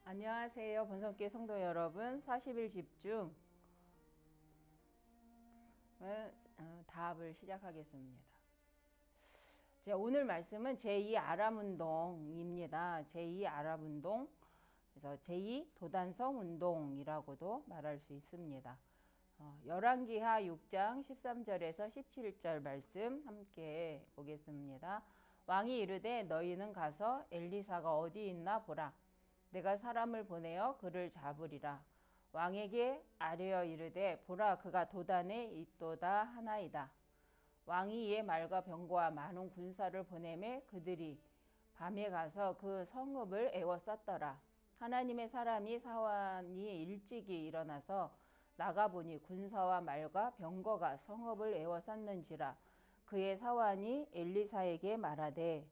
안녕하세요. 본성교회 성도 여러분. 40일 집중 답을 시작하겠습니다. 오늘 말씀은 제2 아람운동입니다. 제2 아람운동, 그래서 제2 도단성 운동이라고도 말할 수 있습니다. 열왕기하 6장 13절에서 17절 말씀 함께 보겠습니다. 왕이 이르되 너희는 가서 엘리사가 어디 있나 보라. 내가 사람을 보내어 그를 잡으리라. 왕에게 아뢰어 이르되 보라 그가 도단에 있도다 하나이다. 왕이 이에 말과 병거와 많은 군사를 보내매 그들이 밤에 가서 그 성읍을 에워쌌더라. 하나님의 사람이 사환이 일찍이 일어나서 나가보니 군사와 말과 병거가 성읍을 에워쌌는지라. 그의 사환이 엘리사에게 말하되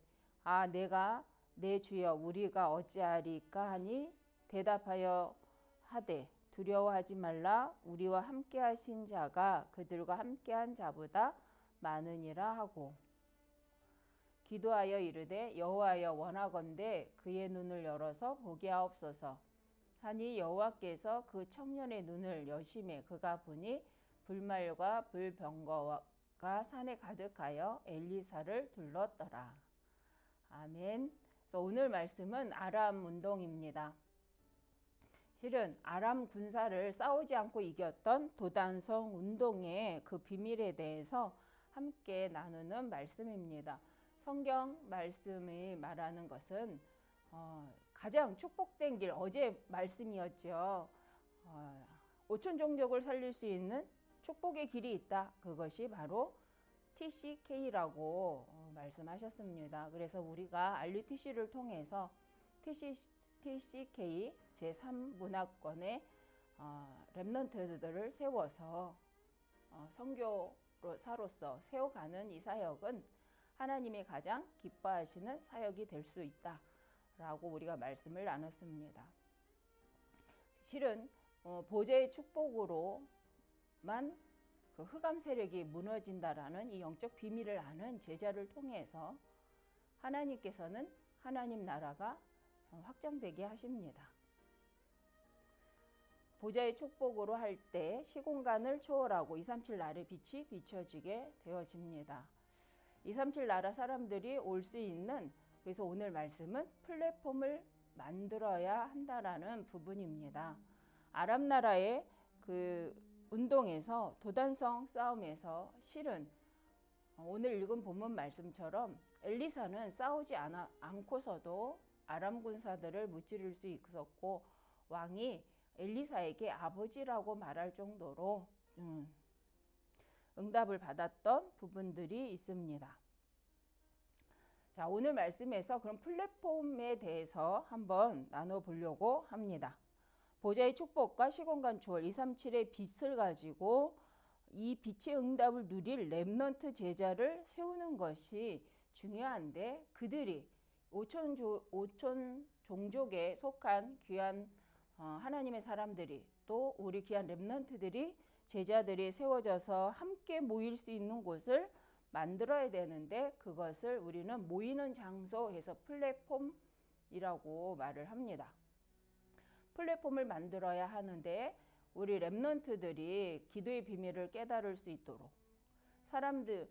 아 내가 내 주여 우리가 어찌하리까 하니 대답하여 하되 두려워하지 말라. 우리와 함께하신 자가 그들과 함께한 자보다 많으니라 하고 기도하여 이르되 여호와여 원하건대 그의 눈을 열어서 보게 하옵소서 하니 여호와께서 그 청년의 눈을 여심해 그가 보니 불말과 불병거가 산에 가득하여 엘리사를 둘렀더라. 아멘. 그래서 오늘 말씀은 아람 운동입니다. 실은 아람 군사를 싸우지 않고 이겼던 도단성 운동의 그 비밀에 대해서 함께 나누는 말씀입니다. 성경 말씀이 말하는 것은 가장 축복된 길, 어제 말씀이었죠. 5천 종족을 살릴 수 있는 축복의 길이 있다. 그것이 바로 TCK라고 말씀하셨습니다. 그래서 우리가 RUTC를 통해서 TCK 제3문화권의 렘넌트들을 세워서 선교사로서 세워가는 이 사역은 하나님이 가장 기뻐하시는 사역이 될 수 있다라고 우리가 말씀을 나눴습니다. 실은 보좌의 축복으로만 그 흑암 세력이 무너진다라는 이 영적 비밀을 아는 제자를 통해서 하나님께서는 하나님 나라가 확장되게 하십니다. 보좌의 축복으로 할 때 시공간을 초월하고 237 날의 빛이 비춰지게 되어집니다. 237 나라 사람들이 올 수 있는, 그래서 오늘 말씀은 플랫폼을 만들어야 한다라는 부분입니다. 아랍 나라의 그 운동에서 도단성 싸움에서 실은 오늘 읽은 본문 말씀처럼 엘리사는 싸우지 않고서도 아람 군사들을 무찌를 수 있었고 왕이 엘리사에게 아버지라고 말할 정도로 응답을 받았던 부분들이 있습니다. 자, 오늘 말씀에서 그런 플랫폼에 대해서 한번 나눠보려고 합니다. 보좌의 축복과 시공간 초월 237의 빛을 가지고 이 빛의 응답을 누릴 렘넌트 제자를 세우는 것이 중요한데 그들이 5천 종족에 속한 귀한 하나님의 사람들이 또 우리 귀한 렘넌트들이 제자들이 세워져서 함께 모일 수 있는 곳을 만들어야 되는데 그것을 우리는 모이는 장소에서 플랫폼이라고 말을 합니다. 플랫폼을 만들어야 하는데 우리 렘넌트들이 기도의 비밀을 깨달을 수 있도록 사람들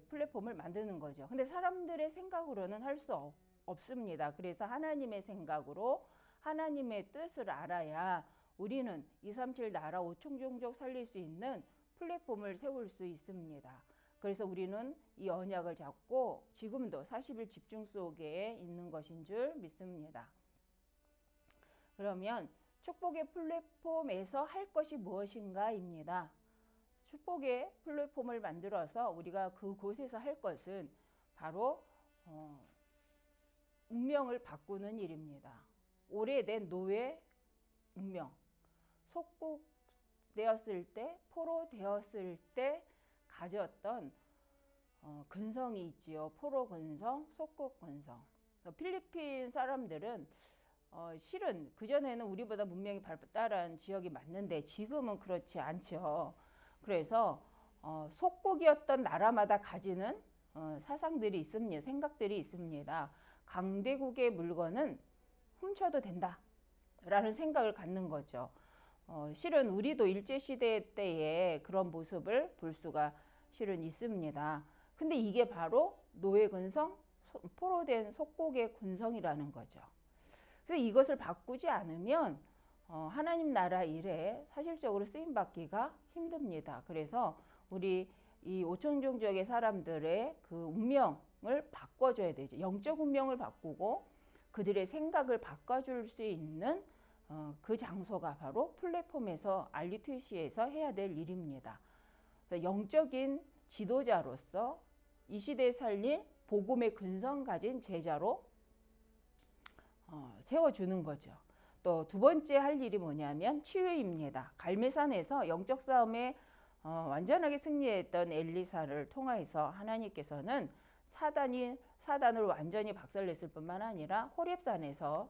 플랫폼을 만드는 거죠. 근데 사람들의 생각으로는 할 수 없습니다. 그래서 하나님의 생각으로 하나님의 뜻을 알아야 우리는 237 나라 5천 종족 살릴 수 있는 플랫폼을 세울 수 있습니다. 그래서 우리는 이 언약을 잡고 지금도 40일 집중 속에 있는 것인 줄 믿습니다. 그러면 축복의 플랫폼에서 할 것이 무엇인가입니다. 축복의 플랫폼을 만들어서 우리가 그곳에서 할 것은 바로 운명을 바꾸는 일입니다. 오래된 노예 운명, 속국되었을 때, 포로되었을 때 가졌던 근성이 있지요. 포로 근성, 속국 근성. 필리핀 사람들은 실은 그전에는 우리보다 문명이 발달한 지역이 맞는데 지금은 그렇지 않죠. 그래서 속국이었던 나라마다 가지는 사상들이 있습니다. 생각들이 있습니다. 강대국의 물건은 훔쳐도 된다 라는 생각을 갖는 거죠. 실은 우리도 일제시대 때에 그런 모습을 볼 수가 실은 있습니다. 근데 이게 바로 노예근성, 포로된 속국의 군성이라는 거죠. 그래서 이것을 바꾸지 않으면 하나님 나라 일에 사실적으로 쓰임받기가 힘듭니다. 그래서 우리 이 오천종족의 사람들의 그 운명을 바꿔줘야 되죠. 영적 운명을 바꾸고 그들의 생각을 바꿔줄 수 있는 그 장소가 바로 플랫폼에서 RUTC에서 해야 될 일입니다. 영적인 지도자로서 이 시대에 살릴 복음의 근성 가진 제자로 세워주는 거죠. 또 두 번째 할 일이 뭐냐면 치유입니다. 갈매산에서 영적 싸움에 완전하게 승리했던 엘리사를 통해서 하나님께서는 사단을 완전히 박살냈을 뿐만 아니라 호렙산에서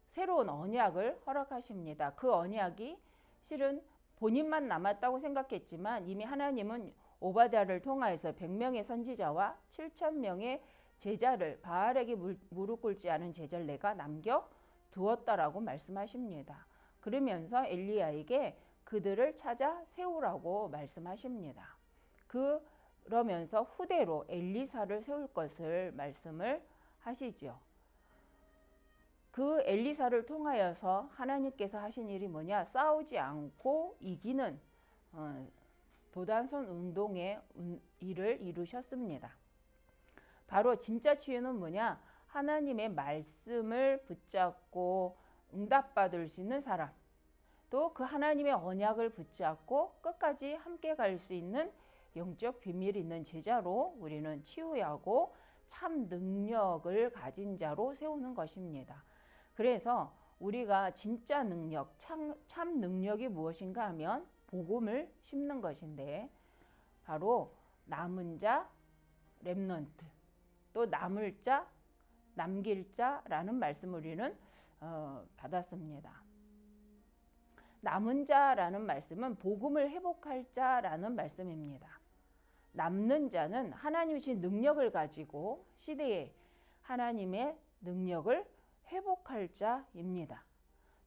새로운 언약을 허락하십니다. 그 언약이 실은 본인만 남았다고 생각했지만 이미 하나님은 오바댜를 통하여서 100명의 선지자와 7,000명의 제자를 바알에게 무릎 꿇지 않은 제자를 내가 남겨 두었다라고 말씀하십니다. 그러면서 엘리야에게 그들을 찾아 세우라고 말씀하십니다. 그러면서 후대로 엘리사를 세울 것을 말씀을 하시죠. 그 엘리사를 통하여서 하나님께서 하신 일이 뭐냐? 싸우지 않고 이기는 도단선 운동의 일을 이루셨습니다. 바로 진짜 치유는 뭐냐? 하나님의 말씀을 붙잡고 응답받을 수 있는 사람, 또 그 하나님의 언약을 붙잡고 끝까지 함께 갈 수 있는 영적 비밀이 있는 제자로 우리는 치유하고 참 능력을 가진 자로 세우는 것입니다. 그래서 우리가 진짜 능력, 참 능력이 무엇인가 하면 복음을 심는 것인데 바로 남은 자, 렘넌트, 또 남을 자, 남길 자라는 말씀을 우리는 받았습니다. 남은 자라는 말씀은 복음을 회복할 자라는 말씀입니다. 남는 자는 하나님이 주신 능력을 가지고 시대에 하나님의 능력을 회복할 자입니다.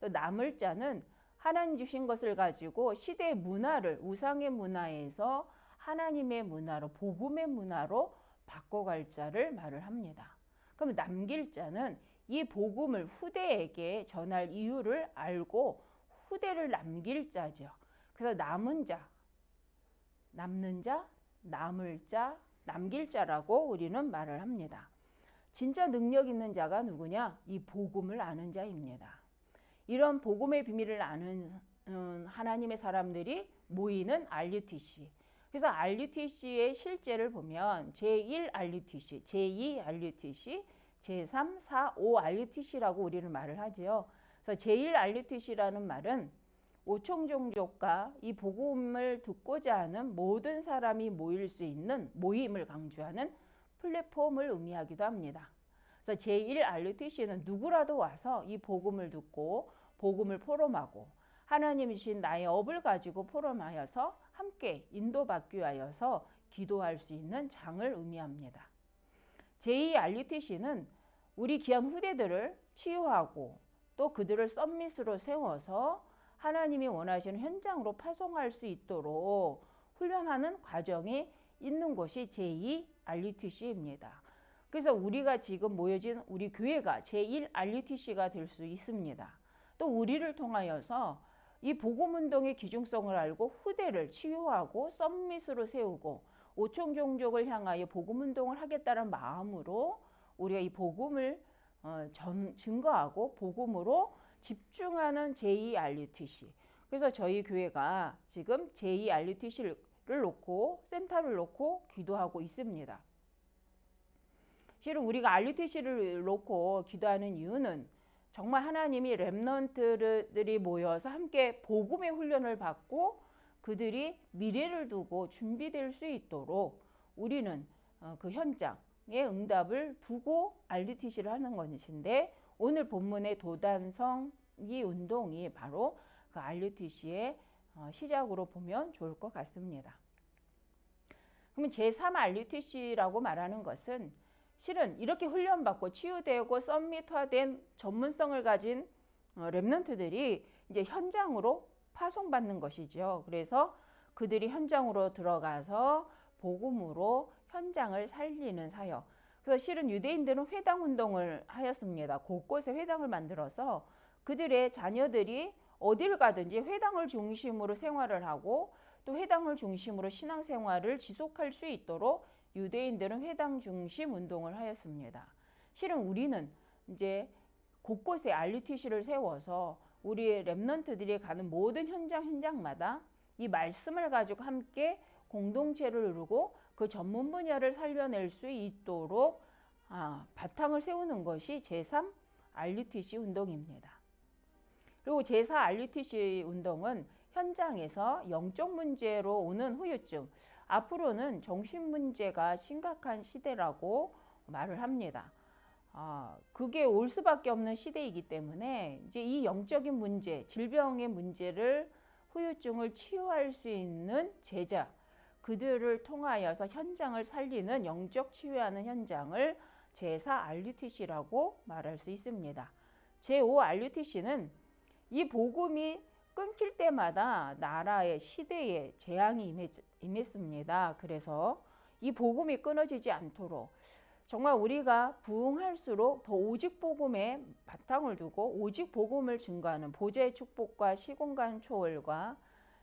또 남을 자는 하나님 주신 것을 가지고 시대의 문화를 우상의 문화에서 하나님의 문화로 복음의 문화로 바꿔갈 자를 말을 합니다. 그럼 남길 자는 이 복음을 후대에게 전할 이유를 알고 후대를 남길 자죠. 그래서 남은 자, 남는 자, 남을 자, 남길 자라고 우리는 말을 합니다. 진짜 능력 있는 자가 누구냐? 이 복음을 아는 자입니다. 이런 복음의 비밀을 아는 하나님의 사람들이 모이는 RUTC. 그래서 RUTC의 실제를 보면 제1 RUTC, 제2 RUTC, 제3, 4, 5 RUTC라고 우리는 말을 하지요. 그래서 제1 RUTC라는 말은 오총종족과 이 복음을 듣고자 하는 모든 사람이 모일 수 있는 모임을 강조하는 플랫폼을 의미하기도 합니다. 그래서 제1 RUTC는 누구라도 와서 이 복음을 듣고 복음을 포럼하고 하나님이 주신 나의 업을 가지고 포럼하여서 함께 인도받기 위하여서 기도할 수 있는 장을 의미합니다. 제2 RUTC는 우리 귀한 후대들을 치유하고 또 그들을 썸밋으로 세워서 하나님이 원하시는 현장으로 파송할 수 있도록 훈련하는 과정이 있는 곳이 제2 RUTC입니다. 그래서 우리가 지금 모여진 우리 교회가 제1 RUTC가 될 수 있습니다. 또 우리를 통하여서 이 복음운동의 귀중성을 알고 후대를 치유하고 썸밋으로 세우고 오총종족을 향하여 복음운동을 하겠다는 마음으로 우리가 이 복음을 증거하고 복음으로 집중하는 제2 RUTC. 그래서 저희 교회가 지금 제2 RUTC를 놓고 센터를 놓고 기도하고 있습니다. 실은 우리가 RUTC를 놓고 기도하는 이유는 정말 하나님이 렘넌트들이 모여서 함께 복음의 훈련을 받고 그들이 미래를 두고 준비될 수 있도록 우리는 그 현장에 응답을 두고 RUTC를 하는 것인데 오늘 본문의 도단성이 운동이 바로 그 RUTC의 시작으로 보면 좋을 것 같습니다. 그러면 제3 RUTC라고 말하는 것은 실은 이렇게 훈련받고 치유되고 썸밋화된 전문성을 가진 렘넌트들이 이제 현장으로 파송받는 것이죠. 그래서 그들이 현장으로 들어가서 복음으로 현장을 살리는 사역. 그래서 실은 유대인들은 회당 운동을 하였습니다. 곳곳에 회당을 만들어서 그들의 자녀들이 어딜 가든지 회당을 중심으로 생활을 하고 또 회당을 중심으로 신앙생활을 지속할 수 있도록 유대인들은 회당 중심 운동을 하였습니다. 실은 우리는 이제 곳곳에 RUTC를 세워서 우리 렘넌트들이 가는 모든 현장마다 이 말씀을 가지고 함께 공동체를 이루고 그 전문 분야를 살려낼 수 있도록 바탕을 세우는 것이 제3 RUTC 운동입니다. 그리고 제4 RUTC 운동은 현장에서 영적 문제로 오는 후유증, 앞으로는 정신 문제가 심각한 시대라고 말을 합니다. 그게 올 수밖에 없는 시대이기 때문에 이제 이 영적인 문제, 질병의 문제를 후유증을 치유할 수 있는 제자, 그들을 통하여서 현장을 살리는 영적 치유하는 현장을 제4 RUTC라고 말할 수 있습니다. 제5 RUTC는 이 복음이 끊길 때마다 나라의 시대에 재앙이 임했습니다. 그래서 이 복음이 끊어지지 않도록 정말 우리가 부흥할수록 더 오직 복음에 바탕을 두고 오직 복음을 증거하는 보좌의 축복과 시공간 초월과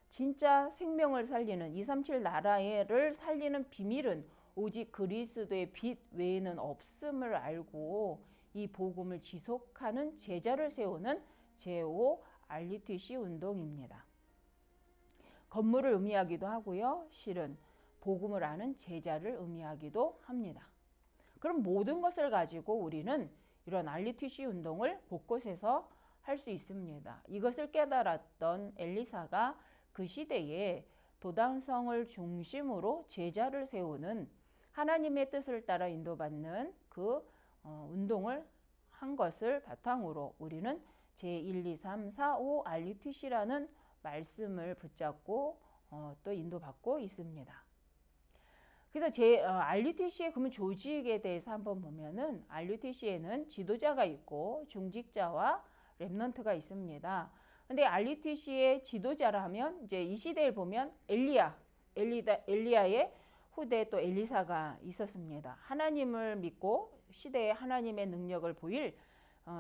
진짜 생명을 살리는 237 나라를 살리는 비밀은 오직 그리스도의 빛 외에는 없음을 알고 이 복음을 지속하는 제자를 세우는 제5 RUTC 운동입니다. 건물을 의미하기도 하고요. 실은 복음을 아는 제자를 의미하기도 합니다. 그럼 모든 것을 가지고 우리는 이런 RUTC 운동을 곳곳에서 할 수 있습니다. 이것을 깨달았던 엘리사가 그 시대에 도단성을 중심으로 제자를 세우는 하나님의 뜻을 따라 인도받는 그 운동을 한 것을 바탕으로 우리는 제1, 2, 3, 4, 5 RUTC라는 말씀을 붙잡고 또 인도받고 있습니다. 그래서 RUTC의 그러면 조직에 대해서 한번 보면은 RUTC에는 지도자가 있고 중직자와 렘넌트가 있습니다. 근데 RUTC의 지도자라 하면 이제 이 시대를 보면 엘리야의 후대 또 엘리사가 있었습니다. 하나님을 믿고 시대에 하나님의 능력을 보일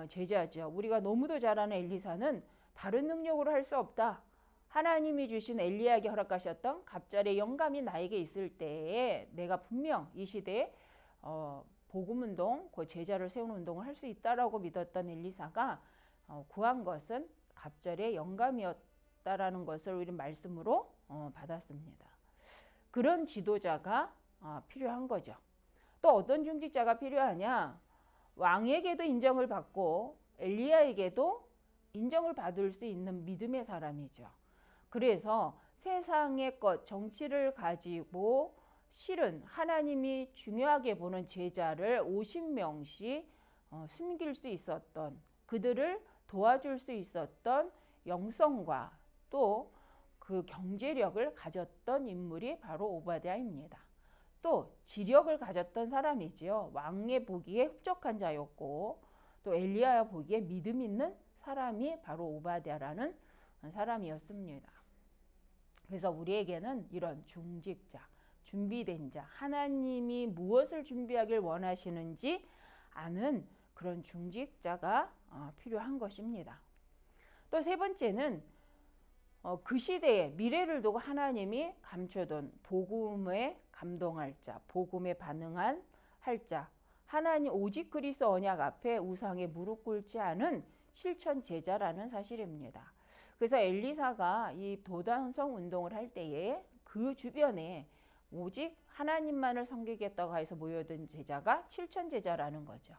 제자죠. 우리가 너무도 잘 아는 엘리사는 다른 능력으로 할 수 없다. 하나님이 주신 엘리야에게 허락하셨던 갑절의 영감이 나에게 있을 때에 내가 분명 이 시대에 복음운동, 그 제자를 세우는 운동을 할 수 있다라고 믿었던 엘리사가 구한 것은 갑절의 영감이었다라는 것을 우리 말씀으로 받았습니다. 그런 지도자가 필요한 거죠. 또 어떤 중직자가 필요하냐? 왕에게도 인정을 받고 엘리야에게도 인정을 받을 수 있는 믿음의 사람이죠. 그래서 세상의 것, 정치를 가지고 실은 하나님이 중요하게 보는 제자를 50명씩 숨길 수 있었던, 그들을 도와줄 수 있었던 영성과 또 그 경제력을 가졌던 인물이 바로 오바댜입니다. 또 지력을 가졌던 사람이지요. 왕의 보기에 흡족한 자였고 또 엘리야 보기에 믿음 있는 사람이 바로 오바댜라는 사람이었습니다. 그래서 우리에게는 이런 중직자, 준비된 자, 하나님이 무엇을 준비하길 원하시는지 아는 그런 중직자가 필요한 것입니다. 또 세 번째는 그 시대에 미래를 두고 하나님이 감춰둔 복음에 감동할 자, 복음에 반응할 자, 하나님 오직 그리스도 언약 앞에 우상에 무릎 꿇지 않은 실천 제자라는 사실입니다. 그래서 엘리사가 이 도단성 운동을 할 때에 그 주변에 오직 하나님만을 섬기겠다고 해서 모여든 제자가 7천 제자라는 거죠.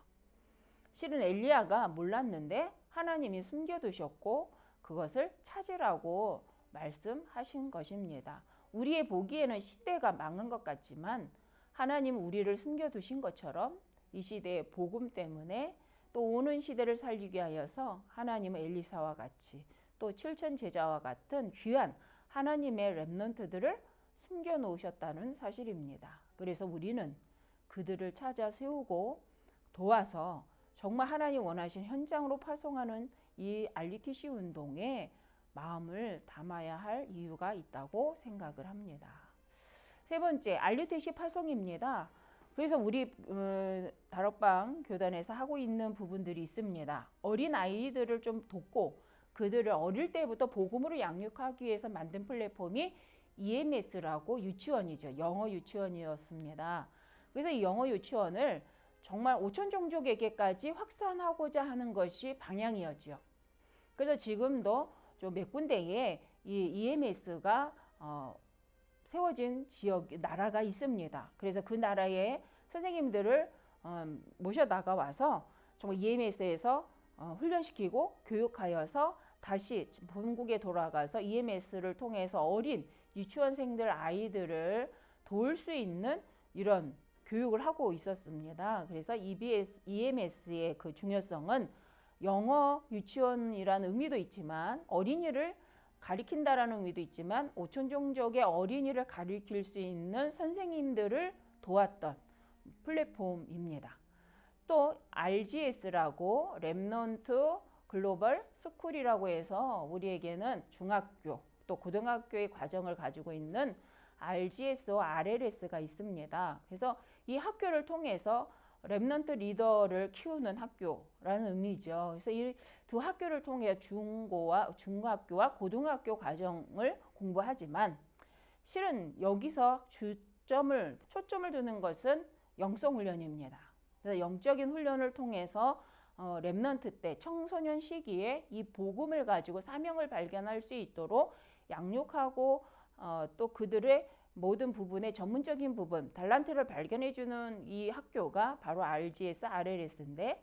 실은 엘리야가 몰랐는데 하나님이 숨겨두셨고 그것을 찾으라고 말씀하신 것입니다. 우리의 보기에는 시대가 망한 것 같지만 하나님은 우리를 숨겨두신 것처럼 이 시대의 복음 때문에 또 오는 시대를 살리기 위하여서 하나님은 엘리사와 같이 또 7천 제자와 같은 귀한 하나님의 렘넌트들을 숨겨놓으셨다는 사실입니다. 그래서 우리는 그들을 찾아 세우고 도와서 정말 하나님 원하신 현장으로 파송하는 이 RUTC 운동에 마음을 담아야 할 이유가 있다고 생각을 합니다. 세 번째, RUTC 파송입니다. 그래서 우리 다락방 교단에서 하고 있는 부분들이 있습니다. 어린 아이들을 좀 돕고 그들을 어릴 때부터 복음으로 양육하기 위해서 만든 플랫폼이 EMS라고 유치원이죠. 영어 유치원이었습니다. 그래서 이 영어 유치원을 정말 5천 종족에게까지 확산하고자 하는 것이 방향이었죠. 그래서 지금도 좀 몇 군데에 이 EMS가 세워진 지역, 나라가 있습니다. 그래서 그 나라의 선생님들을 모셔다가 와서 정말 EMS에서 훈련시키고 교육하여서 다시 본국에 돌아가서 EMS를 통해서 어린 유치원생들 아이들을 도울 수 있는 이런 교육을 하고 있었습니다. 그래서 EMS의 그 중요성은 영어 유치원이라는 의미도 있지만 어린이를 가리킨다라는 의미도 있지만 5천 종족의 어린이를 가리킬 수 있는 선생님들을 도왔던 플랫폼입니다. 또 RGS라고 렘넌트 글로벌 스쿨이라고 해서 우리에게는 중학교 또 고등학교의 과정을 가지고 있는 RGS와 RLS가 있습니다. 그래서 이 학교를 통해서 렘넌트 리더를 키우는 학교라는 의미죠. 그래서 이 두 학교를 통해 중학교와 고등학교 과정을 공부하지만 실은 여기서 초점을 두는 것은 영성 훈련입니다. 그래서 영적인 훈련을 통해서 렘넌트 때 청소년 시기에 이 복음을 가지고 사명을 발견할 수 있도록 양육하고 또 그들의 모든 부분의 전문적인 부분, 달란트를 발견해주는 이 학교가 바로 RGS, RLS인데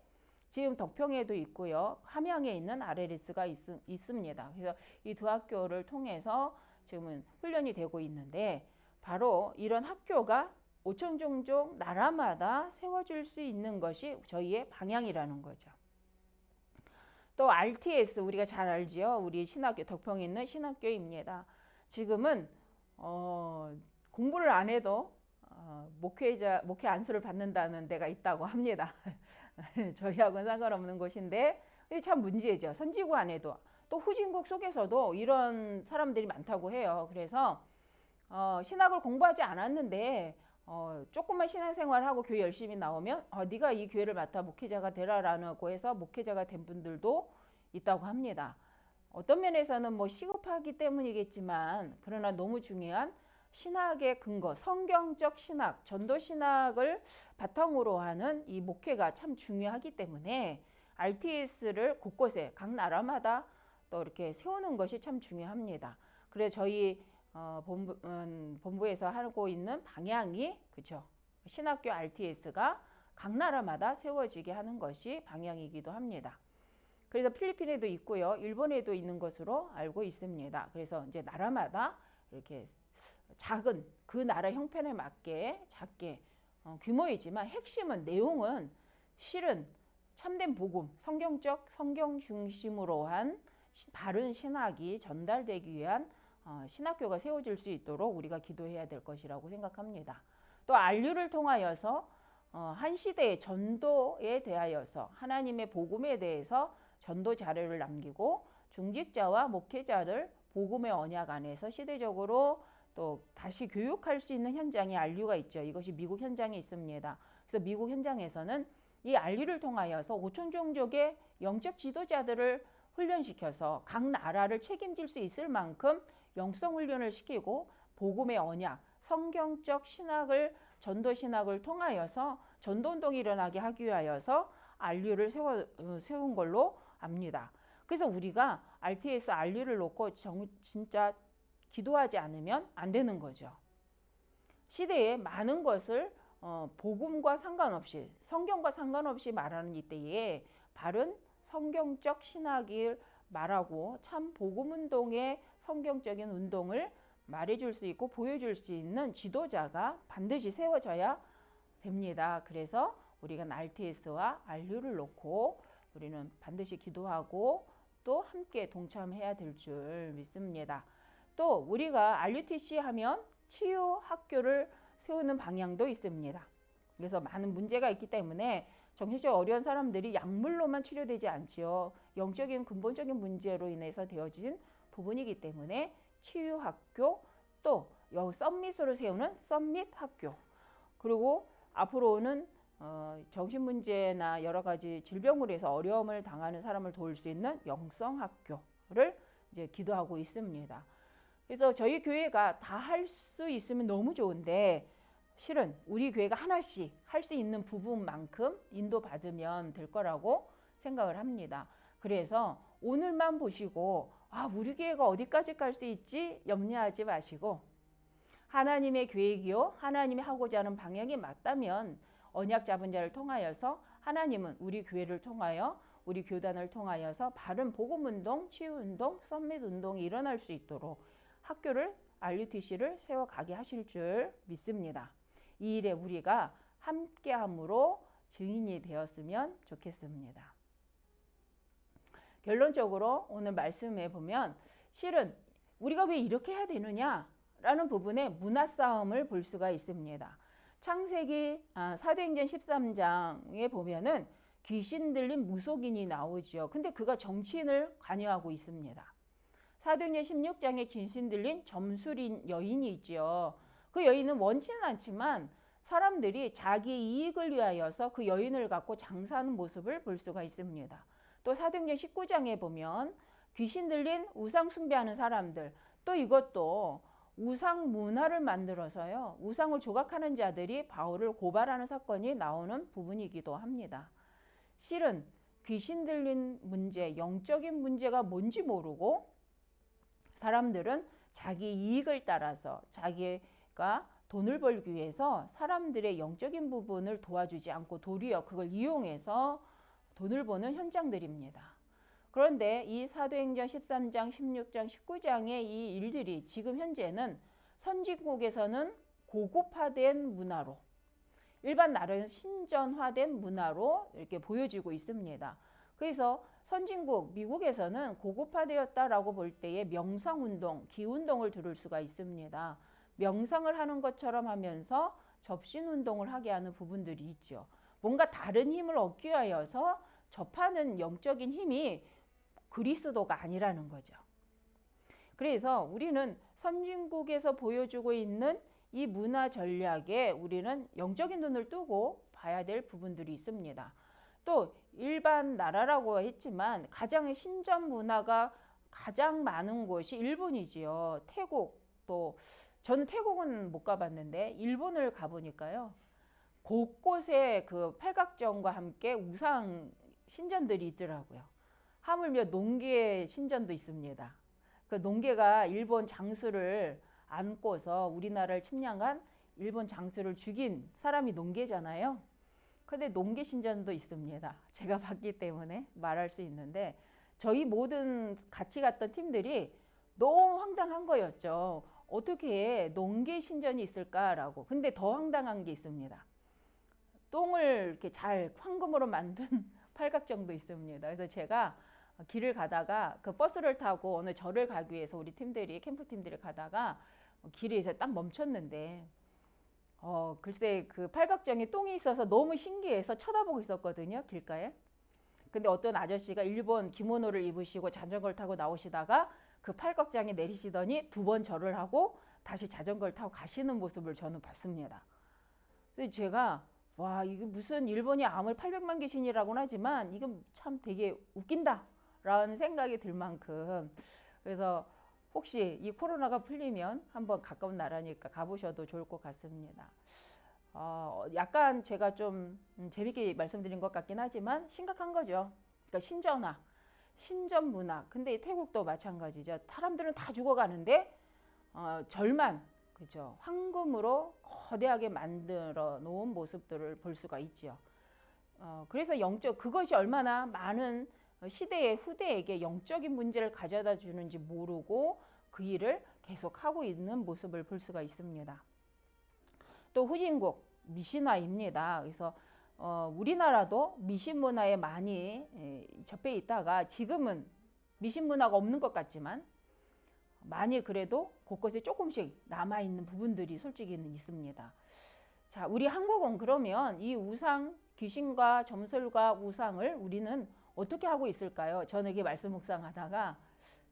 지금 덕평에도 있고요. 함양에 있는 RLS가 있습니다. 그래서 이 두 학교를 통해서 지금은 훈련이 되고 있는데 바로 이런 학교가 5천 종족 나라마다 세워질 수 있는 것이 저희의 방향이라는 거죠. 또 RTS 우리가 잘 알지요. 우리 신학교 덕평에 있는 신학교입니다. 지금은 공부를 안 해도 목회 안수를 받는다는 데가 있다고 합니다. 저희하고는 상관없는 곳인데 참 문제죠. 선지구 안에도 또 후진국 속에서도 이런 사람들이 많다고 해요. 그래서 신학을 공부하지 않았는데 조금만 신앙생활하고 교회 열심히 나오면 네가 이 교회를 맡아 목회자가 되라라고 해서 목회자가 된 분들도 있다고 합니다. 어떤 면에서는 뭐 시급하기 때문이겠지만 그러나 너무 중요한 신학의 근거, 성경적 신학, 전도 신학을 바탕으로 하는 이 목회가 참 중요하기 때문에 RTS를 곳곳에 각 나라마다 또 이렇게 세우는 것이 참 중요합니다. 그래서 저희 본부에서 하고 있는 방향이 그렇죠. 신학교 RTS가 각 나라마다 세워지게 하는 것이 방향이기도 합니다. 그래서 필리핀에도 있고요. 일본에도 있는 것으로 알고 있습니다. 그래서 이제 나라마다 이렇게 작은 그 나라 형편에 맞게 작게 규모이지만 핵심은 내용은 실은 참된 복음, 성경 중심으로 한 바른 신학이 전달되기 위한 신학교가 세워질 수 있도록 우리가 기도해야 될 것이라고 생각합니다. 또 RU를 통하여서 한 시대의 전도에 대하여서 하나님의 복음에 대해서 전도 자료를 남기고 중직자와 목회자를 복음의 언약 안에서 시대적으로 또 다시 교육할 수 있는 현장이 RU가 있죠. 이것이 미국 현장에 있습니다. 그래서 미국 현장에서는 이 RU를 통하여서 5천 종족의 영적 지도자들을 훈련시켜서 각 나라를 책임질 수 있을 만큼 영성 훈련을 시키고 복음의 언약, 성경적 신학을 전도 신학을 통하여서 전도 운동이 일어나게 하기 위하여서 RU를 세운 걸로 압니다. 그래서 우리가 RTS RU를 놓고 진짜 기도하지 않으면 안 되는 거죠. 시대에 많은 것을 복음과 상관없이 성경과 상관없이 말하는 이때에 바른 성경적 신학을 말하고 참 복음운동의 성경적인 운동을 말해줄 수 있고 보여줄 수 있는 지도자가 반드시 세워져야 됩니다. 그래서 우리가 RTS와 RU를 놓고 우리는 반드시 기도하고 또 함께 동참해야 될 줄 믿습니다. 또 우리가 RUTC 하면 치유 학교를 세우는 방향도 있습니다. 그래서 많은 문제가 있기 때문에 정신적으로 어려운 사람들이 약물로만 치료되지 않지요. 영적인 근본적인 문제로 인해서 되어진 부분이기 때문에 치유학교, 또 썸밋으로 세우는 썸밋학교, 그리고 앞으로는 정신문제나 여러 가지 질병으로 해서 어려움을 당하는 사람을 도울 수 있는 영성학교를 이제 기도하고 있습니다. 그래서 저희 교회가 다 할 수 있으면 너무 좋은데, 실은 우리 교회가 하나씩 할 수 있는 부분만큼 인도받으면 될 거라고 생각을 합니다. 그래서 오늘만 보시고 우리 교회가 어디까지 갈 수 있지 염려하지 마시고, 하나님의 계획이요 하나님이 하고자 하는 방향이 맞다면 언약 잡은 자를 통하여서 하나님은 우리 교회를 통하여 우리 교단을 통하여서 바른 복음운동, 치유운동, 썸밋운동이 일어날 수 있도록 학교를 RUTC를 세워가게 하실 줄 믿습니다. 이 일에 우리가 함께함으로 증인이 되었으면 좋겠습니다. 결론적으로 오늘 말씀해 보면 실은 우리가 왜 이렇게 해야 되느냐라는 부분에 문화싸움을 볼 수가 있습니다. 창세기 사도행전 13장에 보면은 귀신 들린 무속인이 나오죠. 근데 그가 정치인을 관여하고 있습니다. 사도행전 16장에 귀신 들린 점술인 여인이 있죠. 그 여인은 원치는 않지만 사람들이 자기 이익을 위하여서 그 여인을 갖고 장사하는 모습을 볼 수가 있습니다. 또 사도행전 19장에 보면 귀신 들린 우상 숭배하는 사람들, 또 이것도 우상 문화를 만들어서요, 우상을 조각하는 자들이 바울을 고발하는 사건이 나오는 부분이기도 합니다. 실은 귀신 들린 문제, 영적인 문제가 뭔지 모르고 사람들은 자기 이익을 따라서 자기가 돈을 벌기 위해서 사람들의 영적인 부분을 도와주지 않고 도리어 그걸 이용해서 돈을 버는 현장들입니다. 그런데 이 사도행전 13장, 16장, 19장의 이 일들이 지금 현재는 선진국에서는 고급화된 문화로, 일반 나라는 신전화된 문화로 이렇게 보여지고 있습니다. 그래서 선진국 미국에서는 고급화되었다라고 볼 때에 명상운동, 기운동을 들을 수가 있습니다. 명상을 하는 것처럼 하면서 접신운동을 하게 하는 부분들이 있죠. 뭔가 다른 힘을 얻기 위하여서 접하는 영적인 힘이 그리스도가 아니라는 거죠. 그래서 우리는 선진국에서 보여주고 있는 이 문화 전략에 우리는 영적인 눈을 뜨고 봐야 될 부분들이 있습니다. 또 일반 나라라고 했지만 가장 신전 문화가 가장 많은 곳이 일본이지요. 태국, 또 저는 태국은 못 가봤는데 일본을 가보니까요, 곳곳에 그 팔각정과 함께 우상 신전들이 있더라고요. 하물며 농계 신전도 있습니다. 그 농계가 일본 장수를 안고서 우리나라를 침략한 일본 장수를 죽인 사람이 농계잖아요. 근데 농계 신전도 있습니다. 제가 봤기 때문에 말할 수 있는데, 저희 모든 같이 갔던 팀들이 너무 황당한 거였죠. 어떻게 농계 신전이 있을까라고. 근데 더 황당한 게 있습니다. 똥을 이렇게 잘 황금으로 만든 팔각정도 있습니다. 그래서 제가 길을 가다가 그 버스를 타고 어느 절을 가기 위해서 우리 팀들이, 캠프팀들이 가다가 길에서 딱 멈췄는데 글쎄 그 팔각정에 똥이 있어서 너무 신기해서 쳐다보고 있었거든요, 길가에. 근데 어떤 아저씨가 일본 기모노를 입으시고 자전거를 타고 나오시다가 그 팔각정에 내리시더니 2번 절을 하고 다시 자전거를 타고 가시는 모습을 저는 봤습니다. 그래서 제가 와, 이거 무슨 일본이 아무리 800만 귀신이라고는 하지만 이건 참 되게 웃긴다 라는 생각이 들 만큼, 그래서 혹시 이 코로나가 풀리면 한번 가까운 나라니까 가보셔도 좋을 것 같습니다. 약간 제가 좀 재밌게 말씀드린 것 같긴 하지만 심각한 거죠. 그러니까 신전화, 신전 문화. 근데 태국도 마찬가지죠. 사람들은 다 죽어가는데 절만, 그죠, 황금으로 거대하게 만들어 놓은 모습들을 볼 수가 있죠. 그래서 그것이 얼마나 많은 시대의 후대에게 영적인 문제를 가져다 주는지 모르고 그 일을 계속하고 있는 모습을 볼 수가 있습니다. 또 후진국 미신화입니다. 그래서 우리나라도 미신 문화에 많이 접해 있다가 지금은 미신 문화가 없는 것 같지만 많이 그래도 곳곳에 조금씩 남아있는 부분들이 솔직히는 있습니다. 자, 우리 한국은 그러면 이 우상 귀신과 점술과 우상을 우리는 어떻게 하고 있을까요? 저는 이게 말씀 묵상하다가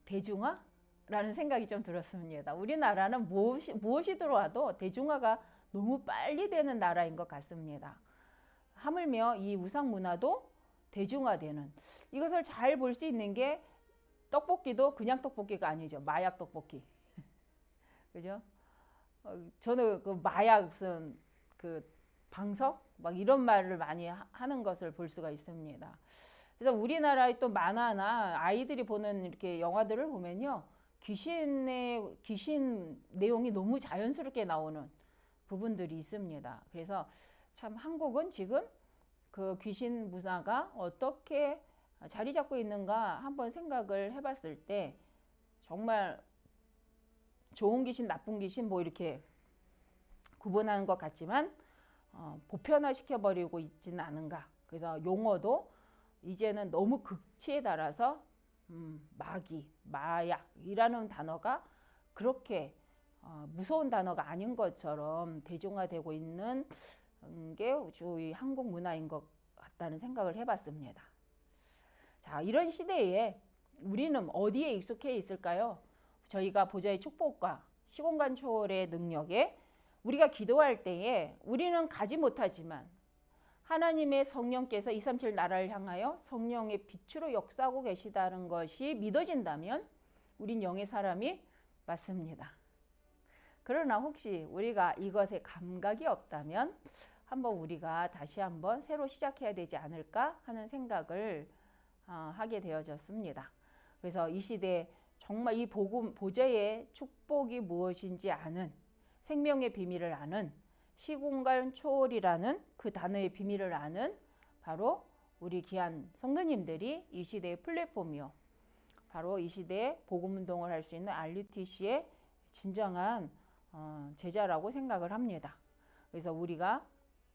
대중화라는 생각이 좀 들었습니다. 우리나라는 무엇이 들어와도 대중화가 너무 빨리 되는 나라인 것 같습니다. 하물며 이 우상 문화도 대중화되는, 이것을 잘 볼 수 있는 게 떡볶이도 그냥 떡볶이가 아니죠. 마약 떡볶이. 그죠? 저는 그 마약 무슨 그 방석 막 이런 말을 많이 하는 것을 볼 수가 있습니다. 그래서 우리나라의 또 만화나 아이들이 보는 이렇게 영화들을 보면요, 귀신 내용이 너무 자연스럽게 나오는 부분들이 있습니다. 그래서 참 한국은 지금 그 귀신 문화가 어떻게 자리 잡고 있는가 한번 생각을 해봤을 때 정말 좋은 귀신, 나쁜 귀신 뭐 이렇게 구분하는 것 같지만 보편화시켜버리고 있지는 않은가. 그래서 용어도 이제는 너무 극치에 달아서 마귀, 마약이라는 단어가 그렇게 무서운 단어가 아닌 것처럼 대중화되고 있는 게 저희 한국 문화인 것 같다는 생각을 해봤습니다. 자, 이런 시대에 우리는 어디에 익숙해 있을까요? 저희가 보좌의 축복과 시공간 초월의 능력에 우리가 기도할 때에 우리는 가지 못하지만 하나님의 성령께서 237 나라를 향하여 성령의 빛으로 역사하고 계시다는 것이 믿어진다면 우린 영의 사람이 맞습니다. 그러나 혹시 우리가 이것에 감각이 없다면 한번 우리가 다시 한번 새로 시작해야 되지 않을까 하는 생각을 하게 되어졌습니다. 그래서 이 시대에 정말 이 복음, 보좌의 축복이 무엇인지 아는, 생명의 비밀을 아는, 시공간 초월이라는 그 단어의 비밀을 아는 바로 우리 귀한 성도님들이 이 시대의 플랫폼이요, 바로 이 시대에 복음 운동을 할 수 있는 RUTC의 진정한 제자라고 생각을 합니다. 그래서 우리가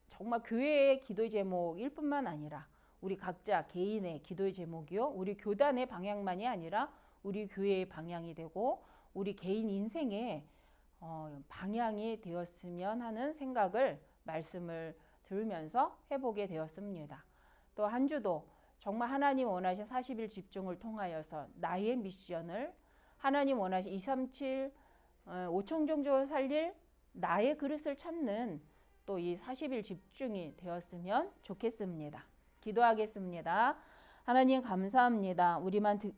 정말 교회의 기도 제목일 뿐만 아니라 우리 각자 개인의 기도의 제목이요, 우리 교단의 방향만이 아니라 우리 교회의 방향이 되고 우리 개인 인생의 방향이 되었으면 하는 생각을 말씀을 들으면서 해보게 되었습니다. 또 한 주도 정말 하나님 원하신 40일 집중을 통하여서 나의 미션을, 하나님 원하신 237 5천 종족 살릴 나의 그릇을 찾는 또 이 40일 집중이 되었으면 좋겠습니다. 기도하겠습니다. 하나님 감사합니다.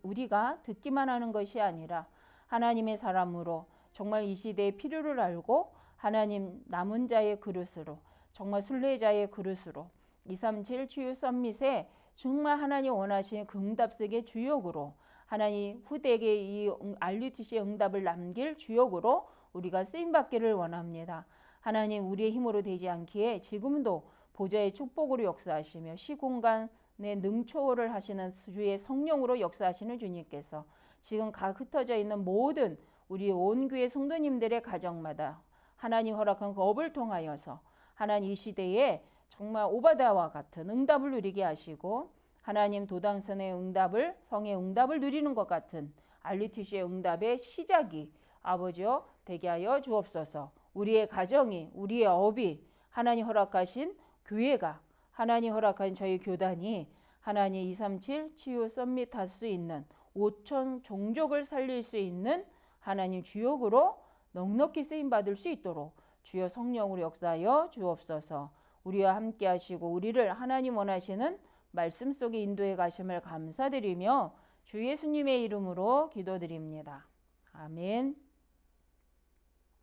우리가 듣기만 하는 것이 아니라 하나님의 사람으로 정말 이 시대의 필요를 알고 하나님 남은 자의 그릇으로, 정말 순례자의 그릇으로 237 치유 썸밋에 정말 하나님 원하시는 그 응답 속의 주역으로, 하나님 후대에게 이 RUTC의 응답을 남길 주역으로 우리가 쓰임받기를 원합니다. 하나님 우리의 힘으로 되지 않기에 지금도 보좌의 축복으로 역사하시며 시공간의 능초월을 하시는 주의 성령으로 역사하시는 주님께서 지금 각 흩어져 있는 모든 우리 온 교회 성도님들의 가정마다 하나님 허락한 그 업을 통하여서 하나님 이 시대에 정말 오바다와 같은 응답을 누리게 하시고, 하나님 도당선의 응답을, 성의 응답을 누리는 것 같은 RUTC의 응답의 시작이 아버지여 되게 하여 주옵소서. 우리의 가정이, 우리의 업이, 하나님 허락하신 교회가, 하나님 허락한 저희 교단이 하나님 237 치유 썸밋 할 수 있는 5천 종족을 살릴 수 있는 하나님 주역으로 넉넉히 쓰임받을 수 있도록 주여 성령으로 역사하여 주옵소서. 우리와 함께 하시고 우리를 하나님 원하시는 말씀 속에 인도해 가심을 감사드리며 주 예수님의 이름으로 기도드립니다. 아멘.